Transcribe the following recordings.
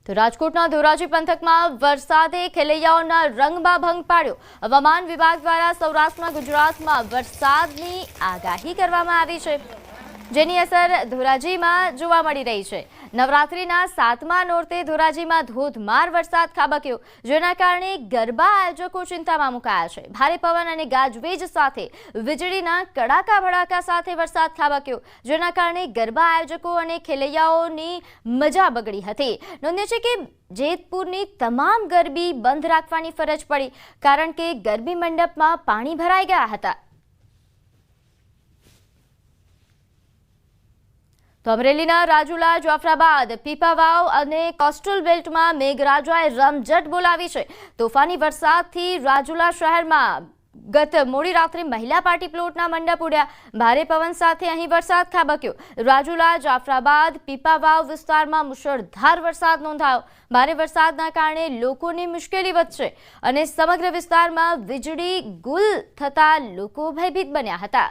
તો રાજકોટના ધોરાજી પંથકમાં વરસાદે ખેલૈયાઓના રંગમાં ભંગ પાડ્યો। હવામાન વિભાગ દ્વારા સૌરાષ્ટ્રના ગુજરાતમાં વરસાદની આગાહી કરવામાં આવી છે, જેની અસર ધોરાજીમાં જોવા મળી રહી છે। નવરાત્રિના 7મા નોરતે ધોરાજીમાં ધોધમાર વરસાદ ખાબક્યો, જેના કારણે ગરબા આયોજકો ચિંતામાં મુકાયા છે। ભારે પવન અને ગાજવીજ સાથે વીજળીના કડાકા ભડાકા સાથે વરસાદ ખાબક્યો, જેના કારણે ગરબા આયોજકો અને ખેલૈયાઓની મજા બગડી હતી। નોંધ્ય છે કે જેતપુરની તમામ ગરબી બંધ રાખવાની ફરજ પડી, કારણ કે ગરબી મંડપમાં પાણી ભરાઈ ગયા હતા। તો અમરેલીના રાજુલા, જાફરાબાદ, પીપાવાવ અને કોસ્ટલ બેલ્ટમાં મેઘરાજાએ રમઝટ બોલાવી છે। તોફાની વરસાદથી રાજુલા શહેરમાં ગત મોડી રાત્રે મહિલા પાર્ટી પ્લોટના મંડપ ઉડ્યા। ભારે પવન સાથે અહીં વરસાદ ખાબક્યો। રાજુલા, જાફરાબાદ, પીપાવાવ વિસ્તારમાં મુશળધાર વરસાદ નોંધાયો। ભારે વરસાદના કારણે લોકોની મુશ્કેલી વધશે અને સમગ્ર વિસ્તારમાં વીજળી ગુલ થતા લોકો ભયભીત બન્યા હતા।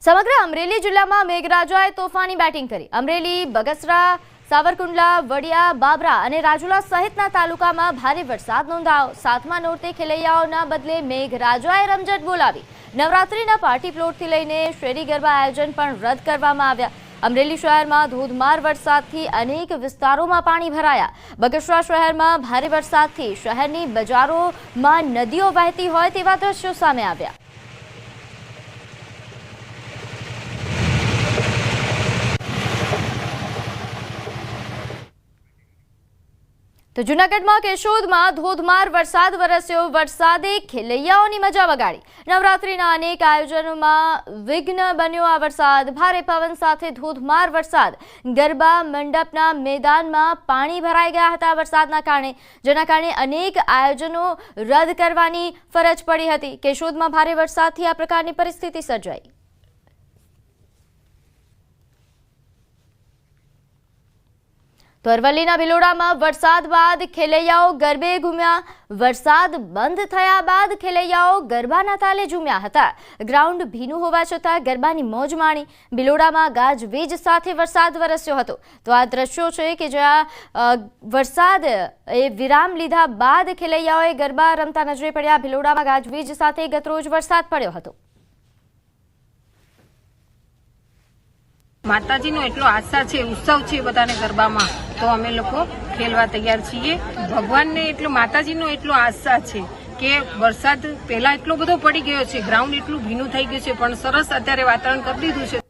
સમગ્ર અમરેલી જિલ્લામાં મેઘરાજાએ તોફાની બેટિંગ કરી। અમરેલી, બગસરા, સાવરકુંડલા, વડિયા, બાબરા અને રાજુલા સહિતના તાલુકામાં ભારે વરસાદ નોંધાયો। 7મા નોરતે ખેલૈયાઓના બદલે મેઘરાજાએ રમઝટ બોલાવી। નવરાત્રિના પાર્ટી પ્લોટથી લઈને શેરી ગરબા આયોજન પણ રદ કરવામાં આવ્યા। અમરેલી શહેરમાં ધોધમાર વરસાદથી અનેક વિસ્તારોમાં પાણી ભરાયા। બગસરા શહેરમાં ભારે વરસાદથી શહેરની બજારોમાં નદીઓ વહેતી હોય તેવા દ્રશ્યો સામે આવ્યા। તો જૂનાગઢમાં કેશોદમાં ધોધમાર વરસાદ વરસ્યો। વરસાદે ખેલૈયાઓની મજા વગાડી। નવરાત્રિના અનેક આયોજનોમાં વિઘ્ન બન્યો આ વરસાદ। ભારે પવન સાથે ધોધમાર વરસાદ, ગરબા મંડપના મેદાનમાં પાણી ભરાઈ ગયા હતા વરસાદના કારણે, જેના કારણે અનેક આયોજનો રદ કરવાની ફરજ પડી હતી। કેશોદમાં ભારે વરસાદથી આ પ્રકારની પરિસ્થિતિ સર્જાઈ। તો અરવલ્લીના ભિલોડામાં વરસાદ બાદ ખેલૈયાઓ ગરબે ઘૂમ્યા। વરસાદ બંધ થયા બાદ ખેલૈયાઓ ગરબાના તાલે ઝૂમ્યા હતા। ગ્રાઉન્ડ ભીનું હોવા છતાં ગરબાની મોજ માણી। ભિલોડામાં ગાજવીજ સાથે વરસાદ વરસ્યો હતો। તો આ દ્રશ્યો છે કે જ્યાં વરસાદ વિરામ લીધા બાદ ખેલૈયાઓએ ગરબા રમતા નજરે પડ્યા। ભિલોડામાં ગાજવીજ સાથે ગતરોજ વરસાદ પડ્યો હતો। માતાજીનો એટલો આશા છે, ઉત્સવ છે બધાને ગરબામાં, તો અમે લોકો ખેલવા તૈયાર છીએ। ભગવાનને એટલો, માતાજીનો એટલો આશા છે કે વરસાદ પહેલા એટલો બધો પડી ગયો છે, ગ્રાઉન્ડ એટલું ભીનું થઈ ગયું છે, પણ સરસ અત્યારે વાતાવરણ કરી દીધું છે।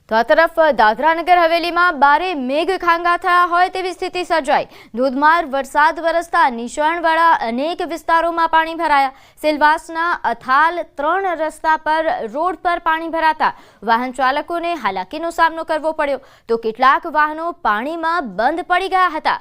તો આ તરફ દાદરાનગર હવેલીમાં બારે મેઘ ખાંગા થયા હોય તેવી સ્થિતિ સર્જાઈ। ધોધમાર વરસાદ વરસતા નીચાણવાળા અનેક વિસ્તારોમાં પાણી ભરાયા। સેલવાસના અથાલ 3 રસ્તા પર રોડ પર પાણી ભરાતા વાહન ચાલકોને હાલાકીનો સામનો કરવો પડ્યો, તો કેટલાક વાહનો પાણીમાં બંધ પડી ગયા હતા।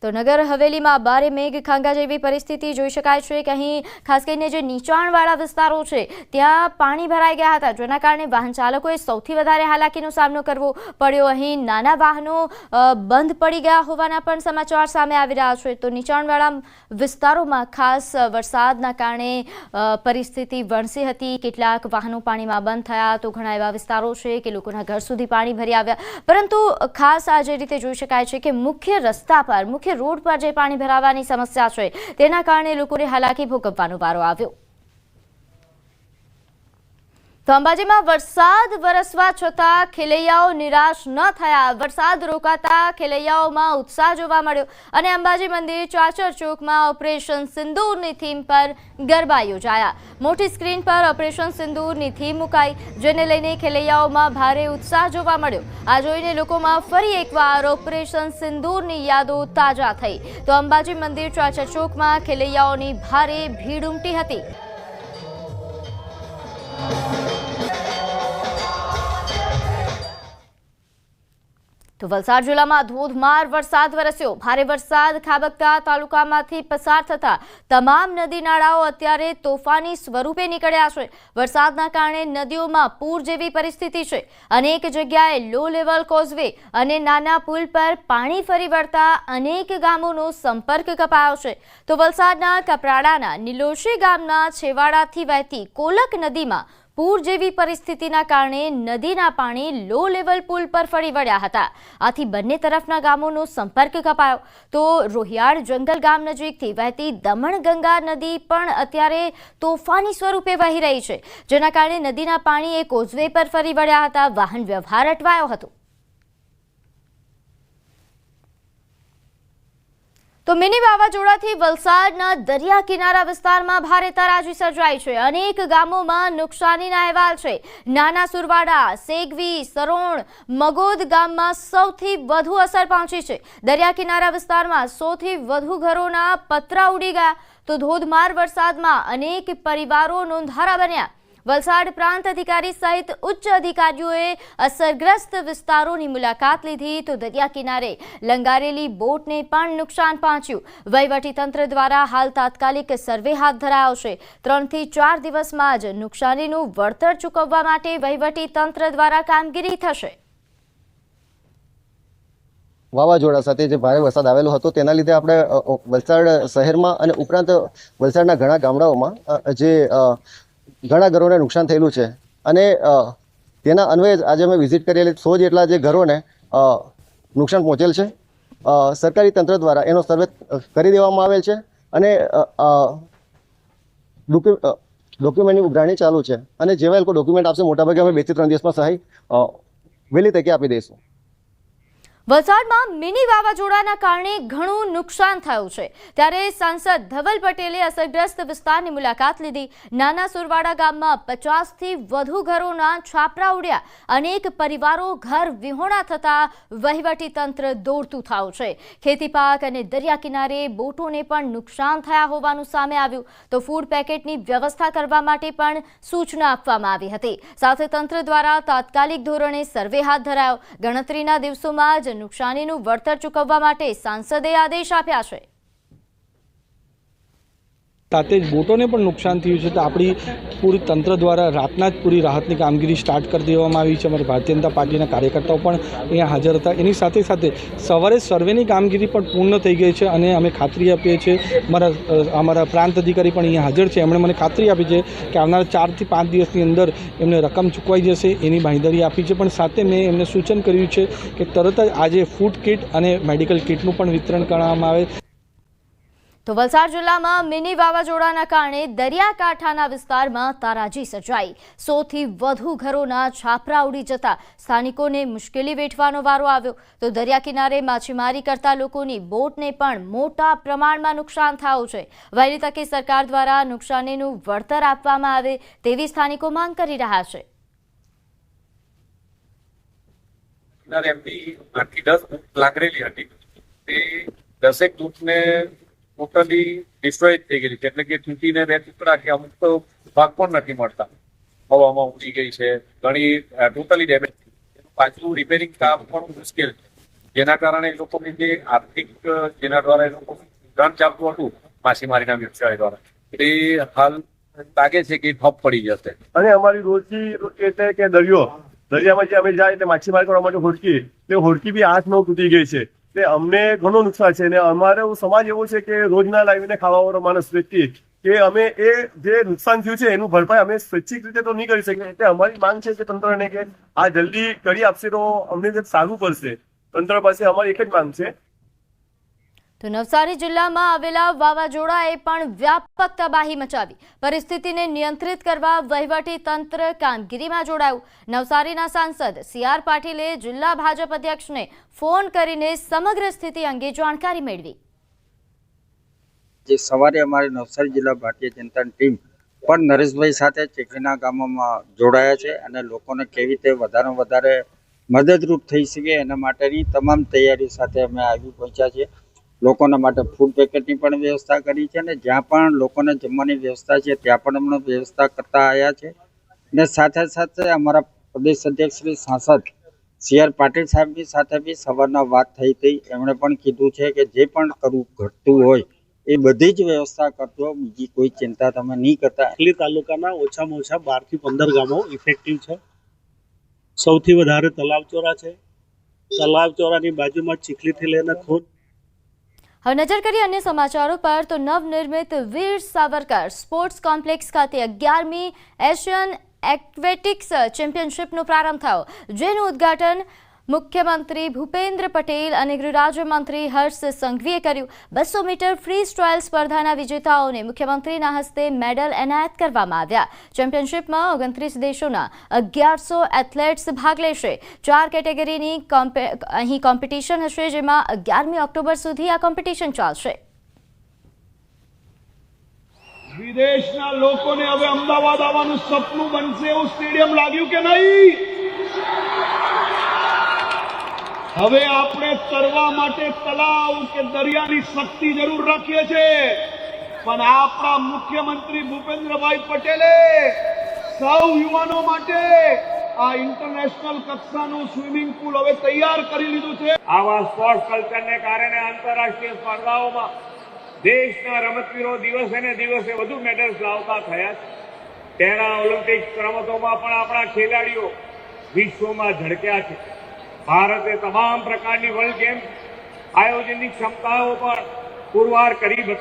તો નગર હવેલીમાં બારે મેઘ ખાંગા જેવી પરિસ્થિતિ જોઈ શકાય છે કે અહીં ખાસ કરીને જે નીચાણવાળા વિસ્તારો છે ત્યાં પાણી ભરાઈ ગયા હતા, જેના કારણે વાહન ચાલકોએ સૌથી વધારે હાલાકીનો સામનો કરવો પડ્યો। અહીં નાના વાહનો બંધ પડી ગયા હોવાના પણ સમાચાર સામે આવી રહ્યા છે। તો નીચાણવાળા વિસ્તારોમાં ખાસ વરસાદના કારણે પરિસ્થિતિ વણસી હતી। કેટલાક વાહનો પાણીમાં બંધ થયા, તો ઘણા એવા વિસ્તારો છે કે લોકોના ઘર સુધી પાણી ભરી આવ્યા। પરંતુ ખાસ આ જે રીતે જોઈ શકાય છે કે મુખ્ય રસ્તા પર, મુખ્ય રોડ પર જે પાણી ભરાવાની સમસ્યા છે તેના કારણે લોકોને હાલાકી ભોગવવાનો વારો આવ્યો। તો અંબાજીમાં વરસાદ વરસવા છતાં ખેલૈયાઓ નિરાશ ન થયા। વરસાદ રોકાતા ખેલૈયાઓમાં ઉત્સાહ જોવા મળ્યો અને અંબાજી મંદિર ચાચર ચોકમાં ઓપરેશન સિંદૂરની થીમ પર ગરબા યોજાયા। મોટી સ્ક્રીન પર ઓપરેશન સિંદૂરની થીમ મુકાઈ, જેને લઈને ખેલૈયાઓમાં ભારે ઉત્સાહ જોવા મળ્યો। આ જોઈને લોકોમાં ફરી એકવાર ઓપરેશન સિંદૂરની યાદો તાજા થઈ। તો અંબાજી મંદિર ચાચર ચોકમાં ખેલૈયાઓની ભારે ભીડ ઉમટી હતી। તો વલસાડ જિલ્લામાં ધોધમાર વરસાદ વરસ્યો। ભારે વરસાદ ખાબકતા તાલુકામાંથી પસાર થતા તમામ નદી નાળાઓ અત્યારે તોફાની સ્વરૂપે નીકળ્યા છે। વરસાદના કારણે નદીઓમાં પૂર જેવી પરિસ્થિતિ છે। અનેક જગ્યાએ લો લેવલ કોઝવે અને નાના પુલ પર પાણી ફરી વળતા અનેક ગામોનો સંપર્ક કપાયો છે। તો વલસાડના કપરાડાના નિલોશી ગામના છેવાડાથી વહેતી કોલક નદીમાં પૂર જેવી પરિસ્થિતિના કારણે નદીના પાણી લો લેવલ પુલ પર ફરી વળ્યા હતા. આથી બંને તરફના ગામોનો સંપર્ક કપાયો. તો રોહિયાળ જંગલ ગામ નજીકથી વહેતી દમણગંગા નદી પણ અત્યારે તોફાની સ્વરૂપે વહી રહી છે, જેના કારણે નદીના પાણી એ કોઝવે પર ફરી વળ્યા હતા. વાહન વ્યવહાર અટવાયો હતો. તો મિની વાવાઝોડાથી વલસાડના દરિયા કિનારા વિસ્તારમાં ભારે તારાજી સર્જાઈ છે. અનેક ગામોમાં નુકસાનીના અહેવાલ છે. નાના સુરવાડા, સેગવી, સરોણ, મગોદ ગામમાં સૌથી વધુ અસર પહોંચી છે. દરિયા કિનારા વિસ્તારમાં 100થી વધુ ઘરોના પતરા ઉડી ગયા. તો ધોધમાર વરસાદમાં અનેક પરિવારો નોંધારા બન્યા. વલસાડ પ્રાંત અધિકારી સહિત ઉચ્ચ અધિકારીઓએ અસરગ્રસ્ત વિસ્તારોની મુલાકાત લીધી. તો દરિયા કિનારે લંગારેલી બોટને પણ નુકસાન પહોંચ્યું. વહીવટીતંત્ર દ્વારા હાલ તાત્કાલિક સર્વે હાથ ધરાયો છે. 3 થી 4 દિવસમાં જ નુકસાનીનું વળતર ચૂકવવા માટે વહીવટીતંત્ર દ્વારા કામગીરી થશે. વાવાઝોડા સાથે જે ભારે વરસાદ આવેલો હતો તેના લીધે આપણે વલસાડ શહેરમાં અને ઉપરાંત વલસાડના ઘણા ગામડાઓમાં જે ઘણા ઘરોને નુકસાન થયેલું છે અને તેના અન્વયે આજે અમે વિઝિટ કરેલી 100 જેટલા જે ઘરોને નુકસાન પહોંચેલ છે. સરકારી તંત્ર દ્વારા એનો સર્વે કરી દેવામાં આવેલ છે અને ડોક્યુમેન્ટની ઉઘરાણી ચાલુ છે. અને જેવા લોકો ડોક્યુમેન્ટ આપશે મોટાભાગે અમે 2 થી 3 દિવસમાં સહાય વહેલી તકે આપી દઈશું. વલસાડમાં મિની વાવાઝોડાના કારણે ઘણું નુકસાન થયું છે. ત્યારે સાંસદ ધવલ પટેલે અસરગ્રસ્ત વિસ્તારની મુલાકાત લીધી. નાના સુરવાડા ગામમાં 50થી વધુ ઘરોના છાપરા ઉડ્યા. અનેક પરિવારો ઘર વિહોણા થતા વહીવટીતંત્ર દોડતું થયું છે. ખેતી પાક અને દરિયા કિનારે બોટોને પણ નુકસાન થયા હોવાનું સામે આવ્યું. તો ફૂડ પેકેટની વ્યવસ્થા કરવા માટે પણ સૂચના આપવામાં આવી હતી. સાથે તંત્ર દ્વારા તાત્કાલિક ધોરણે સર્વે હાથ ધરાયો. ગણતરીના દિવસોમાં જ નુકસાનીનું વળતર ચૂકવવા માટે સાંસદે આદેશ આપ્યા છે. સાથે જ બોટોને પણ નુકસાન થયું છે. તો આપણી પૂરી તંત્ર દ્વારા રાતના જ પૂરી રાહતની કામગીરી સ્ટાર્ટ કરી દેવામાં આવી છે. અમારા ભારતીય જનતા પાર્ટીના કાર્યકર્તાઓ પણ અહીંયા હાજર હતા. એની સાથે સાથે સવારે સર્વેની કામગીરી પણ પૂર્ણ થઈ ગઈ છે અને અમે ખાતરી આપીએ છીએ. અમારા પ્રાંત અધિકારી પણ અહીંયા હાજર છે. એમણે મને ખાતરી આપી છે કે આવનારા 4 થી 5 દિવસની અંદર એમને રકમ ચૂકવાઈ જશે, એની બાંહેધરી આપી છે. પણ સાથે મેં એમને સૂચન કર્યું છે કે તરત જ આજે ફૂડ કિટ અને મેડિકલ કિટનું પણ વિતરણ કરવામાં આવે. તો વલસાડ જિલ્લામાં મિની વાવાઝોડાના કારણે દરિયાકાંઠાના વિસ્તારમાં તારાજી સર્જાઈ. 100થી વધુ ઘરોના છાપરા ઉડી જતા સ્થાનિકોને મુશ્કેલી વેઠવાનો વારો આવ્યો. તો દરિયા કિનારે માછીમારી કરતા લોકોની બોટને પણ મોટા પ્રમાણમાં નુકસાન થયું છે. વહેલી તકે સરકાર દ્વારા નુકસાનીનું વળતર આપવામાં આવે તેવી સ્થાનિકો માંગ કરી રહ્યા છે. 10 લાગરેલી હતી તે 10 દૂધને ટોટલી ડિસ્ટ્રોય થઈ ગયેલી છે. એટલે કે તૂટીને બે ટુકડા કે અમુક તો ભાગ પણ નથી મળતા. હવામાં ઉડી ગઈ છે, ઘણી ટોટલી ડેમેજ. પાછું રિપેરિંગ કામ પણ મુશ્કેલ છે, જેના કારણે એ લોકોની જે આર્થિક જેના દ્વારા એ લોકો ધન ચાલતું હતું માછીમારીના વ્યવસાય દ્વારા, એ હાલ લાગે છે કે ઠપ પડી જશે. અને અમારી રોજી એટલે કે દરિયામાં જે અમે જાય એટલે માછીમારી કરવા માટે હોડકી, તે હોડકી બી 8-9 તૂટી ગઈ છે. તે અમને ઘણું નુકસાન છે. અને અમારો સમાજ એવો છે કે રોજના લાવીને ખાવાવાળો માણસ વ્યક્તિ કે અમે એ જે નુકસાન થયું છે એનું ભરપાઈ અમે સ્વૈચ્છિક રીતે તો નહીં કરી શકીએ. એટલે અમારી માંગ છે કે તંત્રને કે આ જલ્દી કરી આપશે તો અમને જે સારું પડશે. તંત્ર પાસે અમારી એક જ માંગ છે. તો નવસારી જિલ્લામાં આવેલા વાવાઝોડાએ પણ વ્યાપક તબાહી મચાવી. પરિસ્થિતિને નિયંત્રિત કરવા વહીવટી તંત્ર કામગીરીમાં જોડાયું. નવસારીના સાંસદ CR પાટીલે જિલ્લા ભાજપ અધ્યક્ષને ફોન કરીને સમગ્ર સ્થિતિ અંગે જાણકારી મેળવી. જે સવારે અમારી નવસારી જિલ્લા ભારતીય જનતાની ટીમ પણ નરેશભાઈ સાથે ચીખલીના ગામોમાં જોડાયા છે અને લોકોને કેવી રીતે વધારે વધારે મદદરૂપ થઈ શકે એના માટેની તમામ તૈયારીઓ સાથે અમે આવી પહોંચ્યા છીએ. લોકોના માટે ફૂડ પેકેટની પણ વ્યવસ્થા કરી છે અને જ્યાં પણ લોકોને જમવાની વ્યવસ્થા છે ત્યાં પણ અમને વ્યવસ્થા કરતા આવ્યા છે. અને સાથે સાથે અમારા પ્રદેશ અધ્યક્ષ શ્રી સાંસદ CR પાટીલ સાહેબની સાથે બી સવારના વાત થઈ હતી. એમણે પણ કીધું છે કે જે પણ કરવું ઘટતું હોય એ બધી જ વ્યવસ્થા કરજો, બીજી કોઈ ચિંતા તમે નહીં કરતા. ચીખલી તાલુકાના ઓછામાં ઓછા 12 થી 15 ગામો ઇફેક્ટિવ છે. સૌથી વધારે તલાવચોરા છે. તલાવચોરાની બાજુમાં ચીખલીથી લઈને ખોદ. હવે નજર કરીએ અન્ય સમાચારો પર. તો નવનિર્મિત વીર સાવરકર સ્પોર્ટ્સ કોમ્પ્લેક્સ ખાતે 11મી એશિયન એક્વેટિક્સ ચેમ્પિયનશિપનો પ્રારંભ થયો, જેનું ઉદ્ઘાટન મુખ્યમંત્રી ભૂપેન્દ્ર પટેલ અને ગૃહ રાજ્યમંત્રી હર્ષ સંઘવીએ કર્યું. 200 મીટર ફ્રી સ્ટાઇલ સ્પર્ધાના વિજેતાઓને મુખ્યમંત્રીના હસ્તે મેડલ એનાયત કરવામાં આવ્યા. ચેમ્પિયનશિપમાં 29 દેશોના 1100 એથ્લેટ્સ ભાગ લેશે. 4 કેટેગરીની અહીં કોમ્પિટિશન હશે, જેમાં 11મી ઓક્ટોબર સુધી આ કોમ્પિટિશન ચાલશે. વિદેશના લોકોને હવે અમદાવાદ આવવાનું સપનું બનશે એવું સ્ટેડિયમ લાગ્યું કે નહીં? હવે આપણે તરવા માટે તળાવ કે દરિયાની શક્તિ જરૂર રાખીએ છીએ, પણ આપણા મુખ્યમંત્રી ભૂપેન્દ્રભાઈ પટેલે સૌ યુવાનો માટે આ ઇન્ટરનેશનલ કક્ષાનું સ્વિમિંગ પુલ હવે તૈયાર કરી લીધું છે. આવા સ્પોર્ટ્સ કલ્ચરને કારણે આંતરરાષ્ટ્રીય સ્પર્ધાઓમાં દેશના રમતવીરો દિવસે ને દિવસે વધુ મેડલ્સ લાવતા થયા છે. પેરા ઓલિમ્પિક્સ રમતોમાં પણ આપણા ખેલાડીઓ વિશ્વમાં ઝળક્યા છે. ભારતે તમામ પ્રકારની વર્લ્ડ ગેમ્સ આયોજનની ક્ષમતાઓ પર પુરવાર કરી.